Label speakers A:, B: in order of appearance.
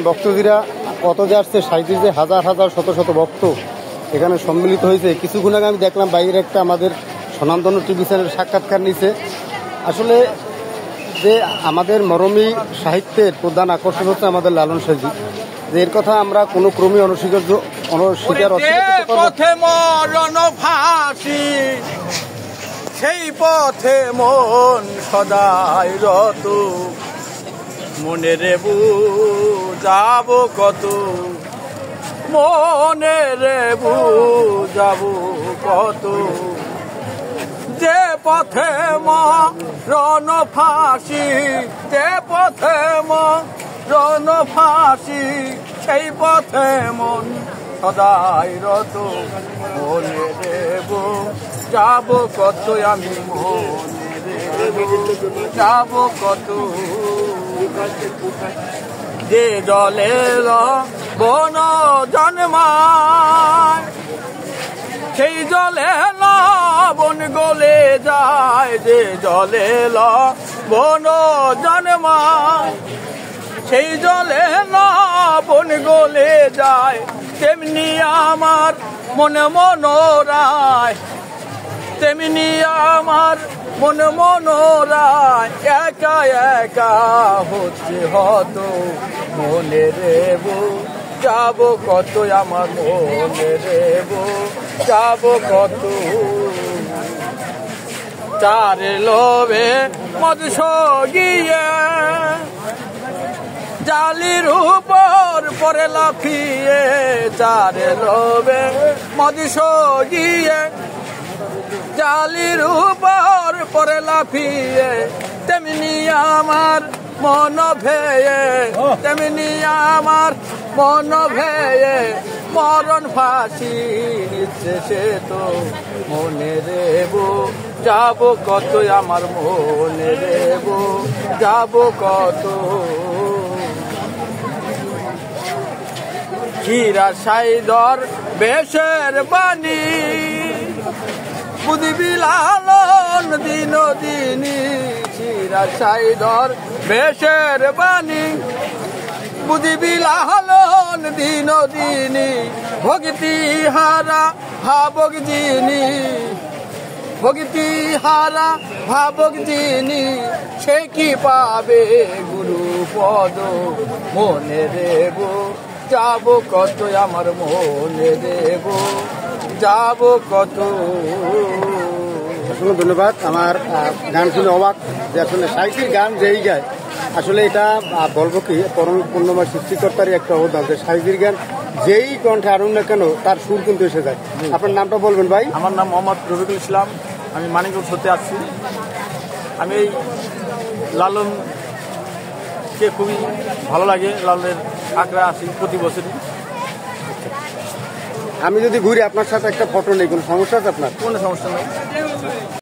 A: দেখেন ভক্তজিরা কত যে আসছে, সাইডে যে হাজার হাজার শত শত ভক্ত এখানে সম্মিলিত হয়েছে। কিছুক্ষণ আগে আমি দেখলাম বাইরে একটা আমাদের স্বনামধন্য টিভি চ্যানেল সাক্ষাৎকার নিছে। আসলে যে আমাদের মরমী সাহিত্যের প্রধান আকর্ষণ হচ্ছে আমাদের লালন সাজি, যে এর কথা আমরা কোনো ক্রমে অনস্বীকার
B: পথে মরণ ফাঁসি, সেই পথে মন সদাই রত, মনে রে যাব কত, মনে রে যাব কত, যে পথে মরণ ফাঁসি, যে পথে মরণ ফাঁসি, সেই পথে মন সদাই রত, মনে দেব যাব কত, আমি মনে দেব যাব কত, যে জলে বন জন্মায়, সেই জলে লবণ গলে যায়, যে জলে লবণ জন্মায়, সেই জলে লবণ গলে যায়, তেমনি আমার মনে মনোরায়, তেমনি আমার মনে মনোরায়, একা একা হচ্ছে হত, মনে দেব যাব কত, আমার মনে দেব যাব কত, চারে লোভে মদ সগিয়ে, জালির উপর পরে লাফিয়ে, চারে লোভে মদ সগিয়ে, জালির উপর পরে লাফিয়ে, তেমনি আমার মন ভেয়ে, তেমনি আমার মন ভেয়ে, মরণ ফাঁসি নিচ্ছে সে তো, মনে দেব যাব কত, আমার মনে দেব যাব কত, হীরা সাইদর বেশের বাণী, বুঝবি লালন দিন দিনী, হীরা সাইদর বেশের বাণী, বুঝবি লালন দিন দিনী, ভক্তি হারা ভাবক যিনি, ভক্তি হারা ভাবক যিনি, সে কি পাবে গুরু পদ, মনে দেব যাব কত, আমার মনে দেব যাব কত।
A: অসংখ্য ধন্যবাদ। আমার গান শুনে অবাক যে আসলে সাহিত্যের গান যেই গায়, আসলে এটা বলবো কি পরম পূর্ণময় সৃষ্টিকর্তারই একটা অবদান, যে সাহিত্যের গান যেই কণ্ঠে আনুন না কেন তার সুর কিন্তু এসে যায়। আপনার নামটা বলবেন ভাই?
B: আমার নাম মোহাম্মদ রফিকুল ইসলাম, আমি মানিকগঞ্জ হতে আসছি। আমি এই লালনকে খুবই ভালো লাগে, লালনের আঁকড়া আসি প্রতি বছরই।
A: আমি যদি ঘুরে আপনার সাথে একটা ফটো নেই, কোনো সমস্যা আছে আপনার?
B: কোনো সমস্যা নেই।